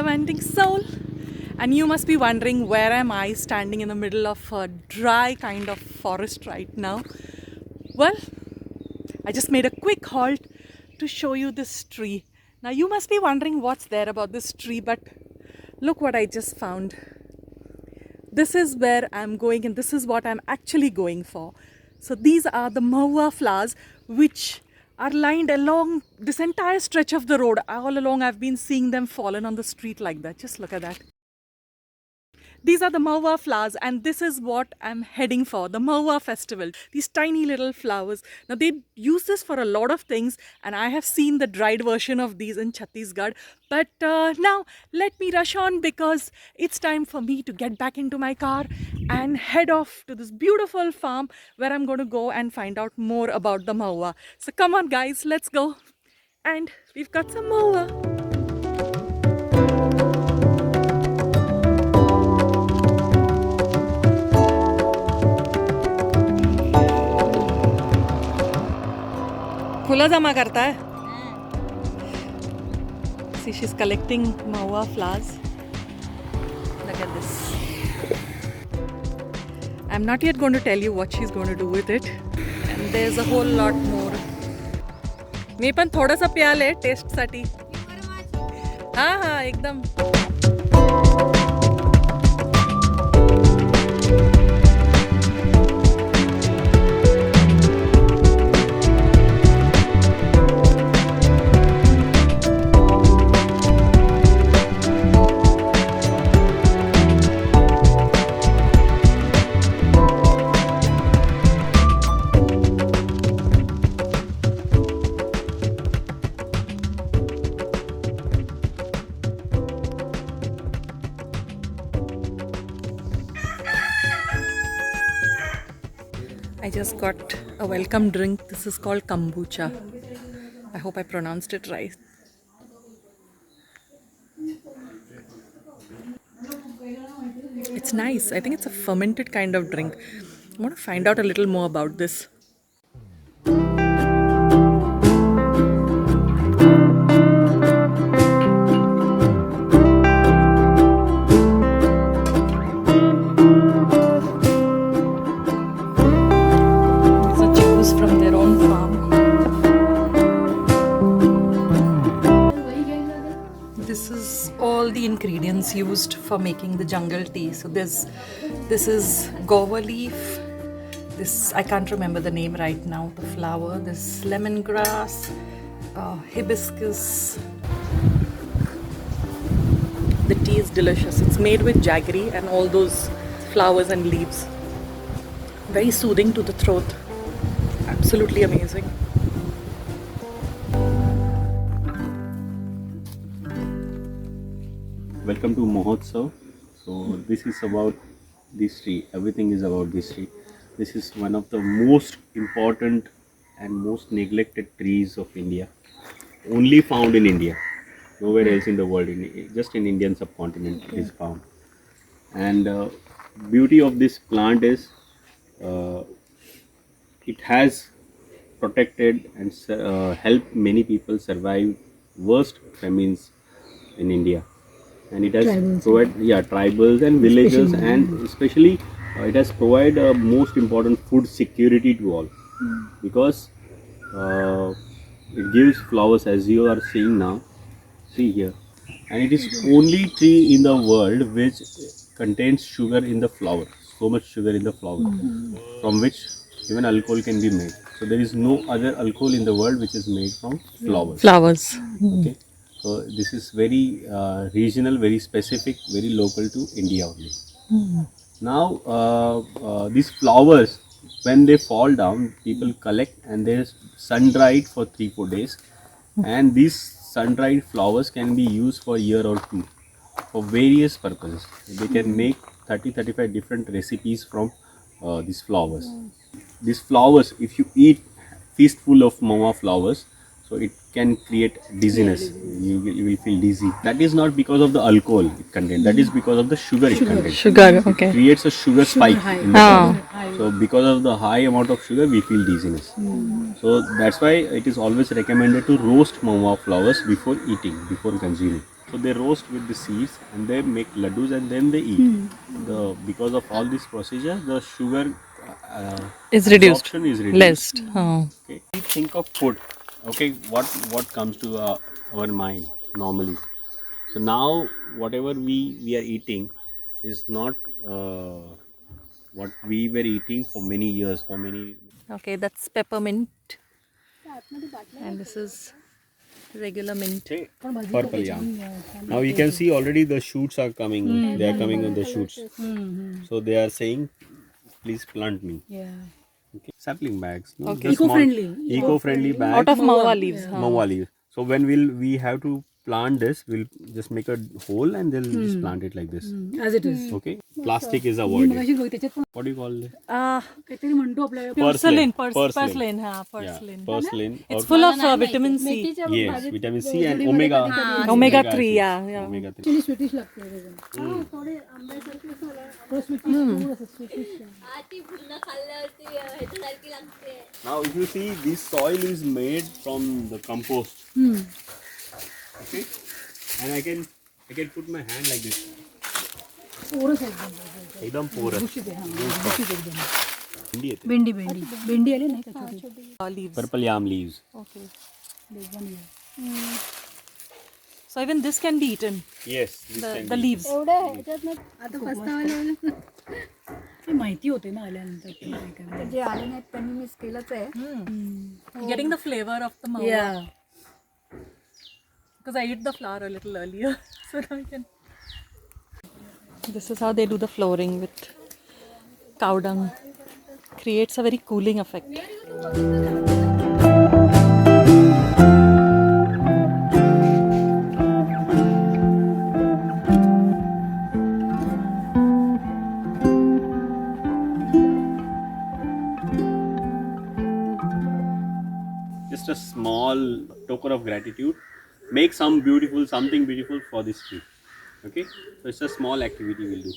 unconventional soul. And you must be wondering, where am I standing in the middle of a dry kind of forest right now? Well, I just made a quick halt to show you this tree. Now you must be wondering what's there about this tree, but look what I just found. This is where I'm going, and this is what I'm actually going for. So these are the Mahua flowers, which are lined along this entire stretch of the road. All along I've been seeing them fallen on the street like that. Just look at that. These are the Mahaua flowers, and this is what I'm heading for, the Mahaua festival. These tiny little flowers. Now they use this for a lot of things, and I have seen the dried version of these in Chhattisgarh. But now let me rush on, because it's time for me to get back into my car and head off to this beautiful farm where I'm going to go and find out more about the Mahaua. So come on guys, let's go. And we've got some Mahaua. फूला जमा करता है. See, she's collecting Mahua flowers. Look at this. I'm not yet going to tell you what she's going to do with it. And there's a whole lot more. मी पण थोडंसं प्याले test साठी. हाँ हाँ एकदम. I just got a welcome drink. This is called kombucha. I hope I pronounced it right. It's nice. I think it's a fermented kind of drink. I want to find out a little more about this. From their own farm. This is all the ingredients used for making the jungle tea. So this is guava leaf. This, I can't remember the name right now. The flower. This lemongrass, hibiscus. The tea is delicious. It's made with jaggery and all those flowers and leaves. Very soothing to the throat. Absolutely amazing. Welcome to Mohotsav. So this is about this tree. Everything is about this tree. This is one of the most important and most neglected trees of India. Only found in India. Nowhere else in the world. Just in Indian subcontinent it is found. And beauty of this plant is it has protected and helped many people survive worst famines in India, and it has provided tribals and villages, and especially it has provided most important food security to all, because it gives flowers, as you are seeing now. See here, and it is only tree in the world which contains sugar in the flower. So much sugar in the flower, from which even alcohol can be made. So there is no other alcohol in the world which is made from flowers. Okay. So this is very regional, very specific, very local to India only. Now these flowers, when they fall down, people collect and they sun dried for 3-4 days. And these sun dried flowers can be used for a year or two for various purposes. They can make 30-35 different recipes from these flowers. These flowers, if you eat fistful of Mahua flowers, so it can create dizziness. You will feel dizzy. That is not because of the alcohol it contains. That is because of the sugar it contains. Sugar, okay. It creates a sugar spike in the body. So because of the high amount of sugar, we feel dizziness. So that's why it is always recommended to roast Mahua flowers before eating, before consuming. So they roast with the seeds and they make laddus and then they eat. Because of all this procedure, the sugar Is reduced. absorption is reduced. Less. Oh. Okay. We think of food. Okay, what comes to our mind normally. So now whatever we are eating is not what we were eating for many years, for many. Okay, that's peppermint. And this is regular mint. Okay, purple yam. Now you can see already the shoots are coming. They are coming on the shoots. So they are saying, please plant me. Yeah. Okay. Sapling bags. No? Okay. Just eco-friendly bags. Out of Mahua leaves. Mahua leaves. So when we have to plant this, we'll just make a hole and they'll just plant it like this. As it is. Okay. Plastic is avoided. What do you call it? Porcelain. Porcelain. Porcelain. Porcelain. It's full of vitamin C. Yes, vitamin C and omega. Omega 3, acids. yeah. Omega 3. Sweetish लागते Now if you see, this soil is made from the compost. Okay. And I can put my hand like this. एकदम porous. भेंडी आले नाही का छोटी Leaves. Purple yam leaves. Okay. So even this can be eaten. Yes. This can The be. leaves. आता पस्तावाला ते माहिती होते ना आल्यानंतर ते काय करायचं. जे आले नाहीत त्यांनी मिस केलंच आहे. Getting the flavor of the Mahua. Yeah. Because I ate the flour a little earlier. So now we can. This is how they do the flooring with cow dung. Creates a very cooling effect. Just a small token of gratitude. Make something beautiful for this tree. Okay, so it's a small activity we'll do.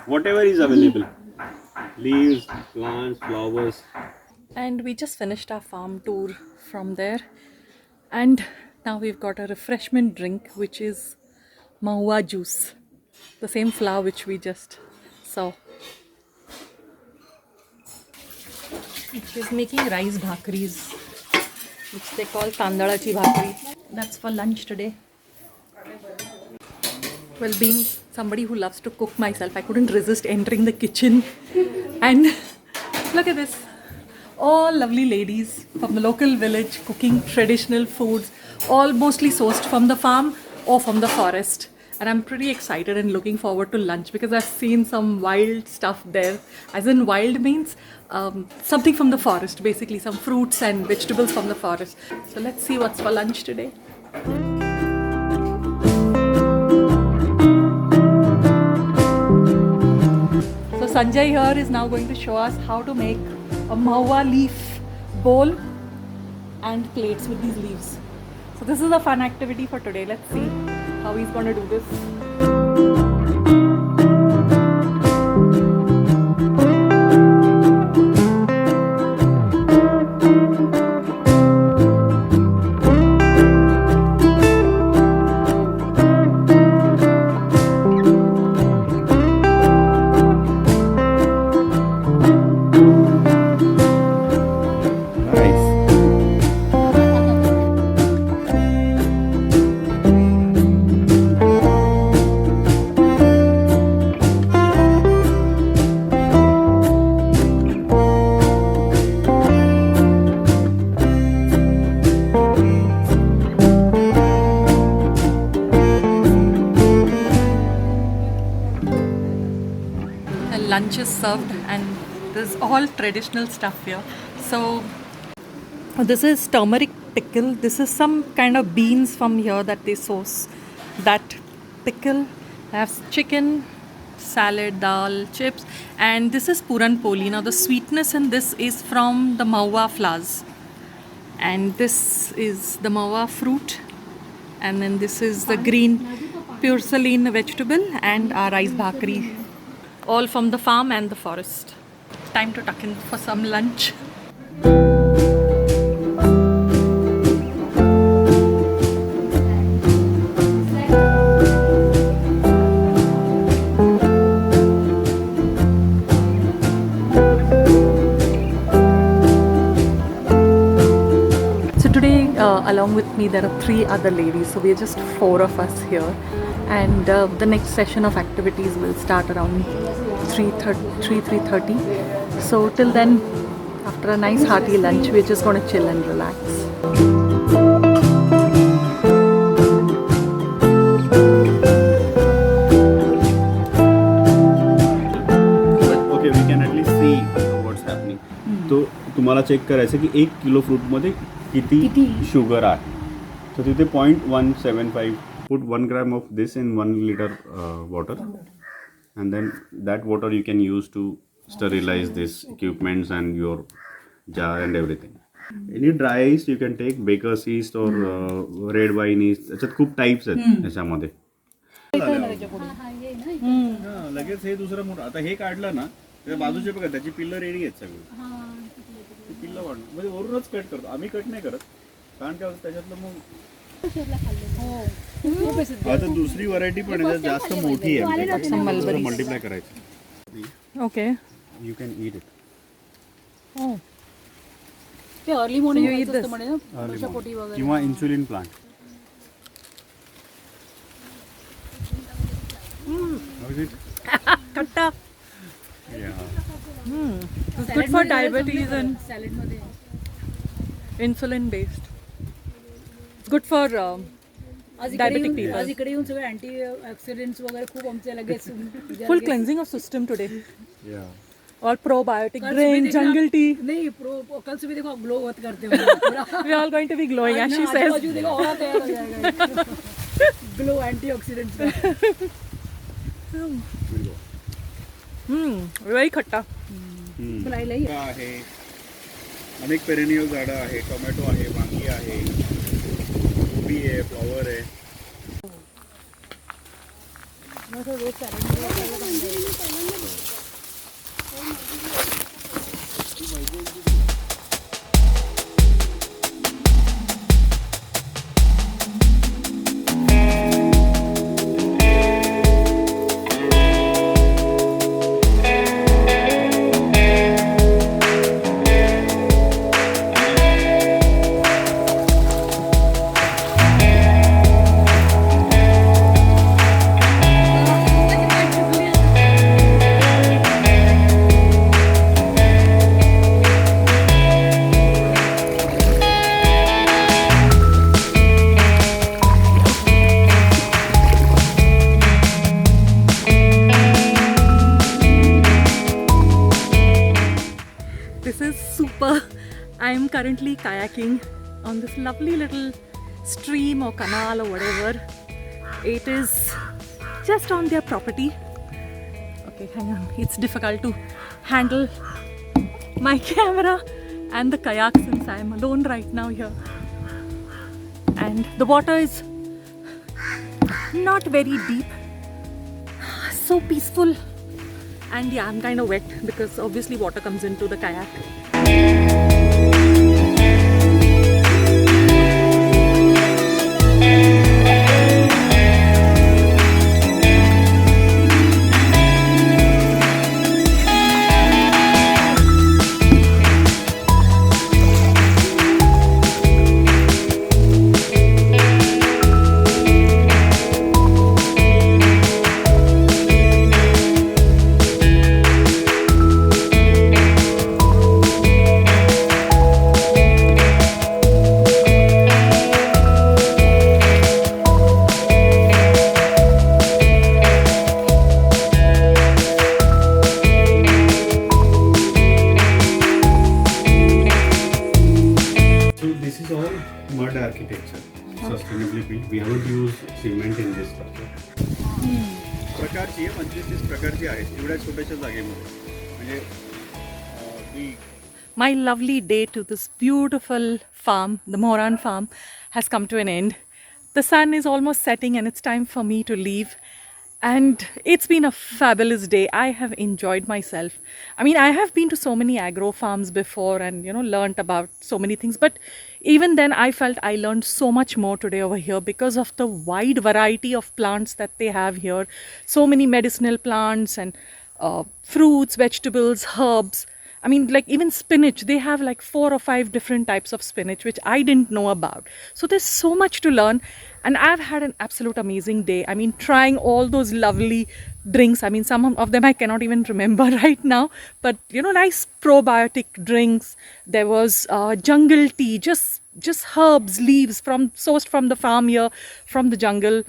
Whatever is available, leaves, plants, flowers. And we just finished our farm tour from there. And now we've got a refreshment drink, which is Mahua juice. The same flower which we just saw. She's making rice bhakris, which they call tandalachi bhakri. That's for lunch today. Well, being somebody who loves to cook myself, I couldn't resist entering the kitchen. And look at this. All lovely ladies from the local village cooking traditional foods, all mostly sourced from the farm or from the forest. And I'm pretty excited and looking forward to lunch because I've seen some wild stuff there. As in wild means something from the forest, basically some fruits and vegetables from the forest. So let's see what's for lunch today. So Sanjay here is now going to show us how to make a Mahua leaf bowl and plates with these leaves. So this is a fun activity for today. Let's see how he's going to do this. Lunch is served and there's all traditional stuff here. So this is turmeric pickle. This is some kind of beans from here that they source. That pickle has chicken, salad, dal, chips, and this is puran poli. Now the sweetness in this is from the Mahua flowers, and this is the Mahua fruit, and then this is the green porcelain vegetable and our rice bhakri. All from the farm and the forest. Time to tuck in for some lunch. along with me there are 3 other ladies, so we're just 4 of us here. And the next session of activities will start around 3:30. So till then, after a nice hearty lunch, we're just going to chill and relax. Okay, we can at least see what's happening. तो तुम्हाला check करायचं की 1 kilo फ्रूटमध्ये किती sugar आहे. तर तिथे 0.175. Put 1 gram of this in 1 liter water, and then that water you can use to sterilize this equipments and your jar and everything. Any dry yeast you can take, baker's yeast or red wine yeast. याच्यात खूप types आहेत याच्यामध्ये. लगेच हे दुसरं मोठं आता हे काढलं ना त्या बाजूचे बघा त्याची पिल्लं रेडी आहेत सगळी. पिल्लं वाढणं म्हणजे वरूनच कट करतो आम्ही, कट नाही करत कारण काय होतं त्याच्यातलं मग. आता दुसरी व्हरायटी पण आहे जास्त मोठी आहे, मल्टिप्लाय करायची. Okay, you can eat it. ते अर्ली मॉर्निंग म्हणे ना पोटी वगैरे किंवा इन्सुलिन प्लांट. खट्टा. It's good for diabetes and salad मध्ये insulin based. It's good for diabetic people. आज इकडे येऊन सगळे अँटी ऑक्सिडेंट्स वगैरे खूप आमचे लगेच Full cleansing of system today. Yeah. All probiotic drink, jungle tea. नहीं प्रो कल सुबह देखो ग्लो बहुत करते हो. We are all going to be glowing, as she says. आज देखो और तैयार हो जाएगा. Glow antioxidants. Very खट्टा. आहे अनेक पेरेनियल झाडं आहे, टोमॅटो आहे, वांगी आहे, कोबी आहे, फ्लॉवर आहे. This is super. I am currently kayaking on this lovely little stream or canal or whatever. It is just on their property. Okay, hang on. It's difficult to handle my camera and the kayak since I am alone right now here. And the water is not very deep. So peaceful. And yeah, I'm kind of wet because obviously water comes into the kayak. Mud architecture, sustainably built. We haven't used cement in this structure. प्रकारची आहे 25-30 प्रकारची आहे एवढ्या छोट्याशा जागेमध्ये म्हणजे My lovely day to this beautiful farm, the Mohraan Farm, has come to an end. The sun is almost setting and it's time for me to leave. And it's been a fabulous day. I have enjoyed myself. I mean, I have been to so many agro farms before and, you know, learnt about so many things. But even then, I felt I learned so much more today over here because of the wide variety of plants that they have here. So many medicinal plants and fruits, vegetables, herbs. I mean, like even spinach, they have like 4 or 5 different types of spinach, which I didn't know about. So there's so much to learn. And I've had an absolute amazing day. I mean, trying all those lovely drinks. I mean, some of them I cannot even remember right now. But, you know, nice probiotic drinks. There was jungle tea, just herbs, leaves sourced from the farm here, from the jungle,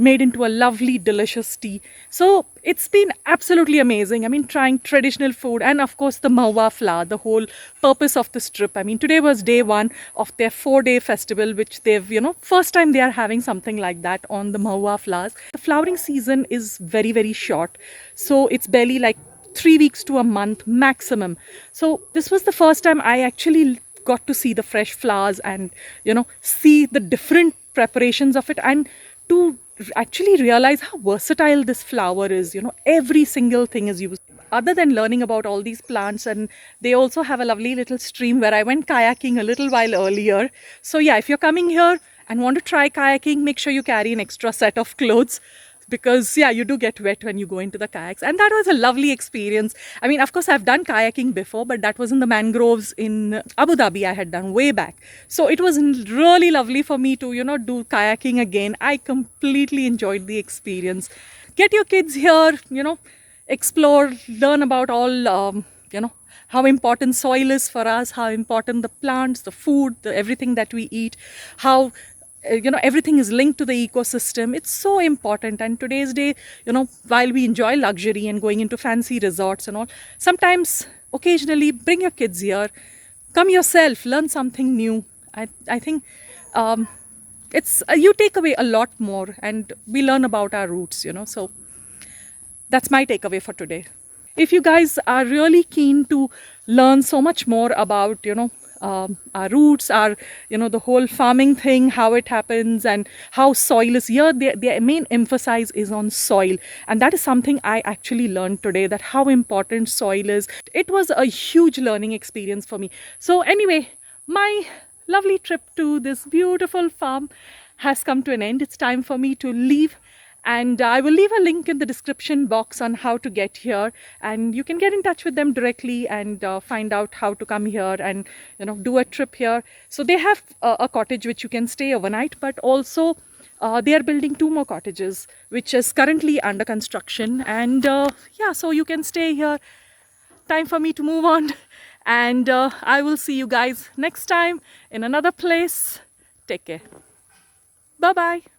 made into a lovely, delicious tea. So it's been absolutely amazing. I mean, trying traditional food and of course the Mahaua flower, the whole purpose of this trip. I mean, today was day 1 of their 4-day festival, which they've, you know, first time they are having something like that on the Mahaua flowers. The flowering season is very, very short. So it's barely like 3 weeks to a month maximum. So this was the first time I actually got to see the fresh flowers and, you know, see the different preparations of it, and to actually realize how versatile this flower is. You know, every single thing is used. Other than learning about all these plants, and they also have a lovely little stream where I went kayaking a little while earlier. So yeah, if you're coming here and want to try kayaking, make sure you carry an extra set of clothes, because yeah, you do get wet when you go into the kayaks. And that was a lovely experience. I mean, of course I've done kayaking before, but that was in the mangroves in Abu Dhabi. I had done way back, so it was really lovely for me to, you know, do kayaking again. I completely enjoyed the experience. Get your kids here, you know, explore, learn about all you know, how important soil is for us, how important the plants, the food, everything that we eat, how you know, everything is linked to the ecosystem. It's so important. And today's day, you know, while we enjoy luxury and going into fancy resorts and all, sometimes occasionally bring your kids here, come yourself, learn something new. I think it's you take away a lot more, and we learn about our roots, you know. So that's my takeaway for today. If you guys are really keen to learn so much more about, you know, our roots, our, you know, the whole farming thing, how it happens and how soil is here, their main emphasis is on soil. And that is something I actually learned today, that how important soil is. It was a huge learning experience for me. So anyway, my lovely trip to this beautiful farm has come to an end. It's time for me to leave. And I will leave a link in the description box on how to get here, and you can get in touch with them directly and find out how to come here and, you know, do a trip here. So they have a cottage which you can stay overnight, but also they are building 2 more cottages, which is currently under construction. And yeah, so you can stay here. Time for me to move on, and I will see you guys next time in another place. Take care. Bye bye.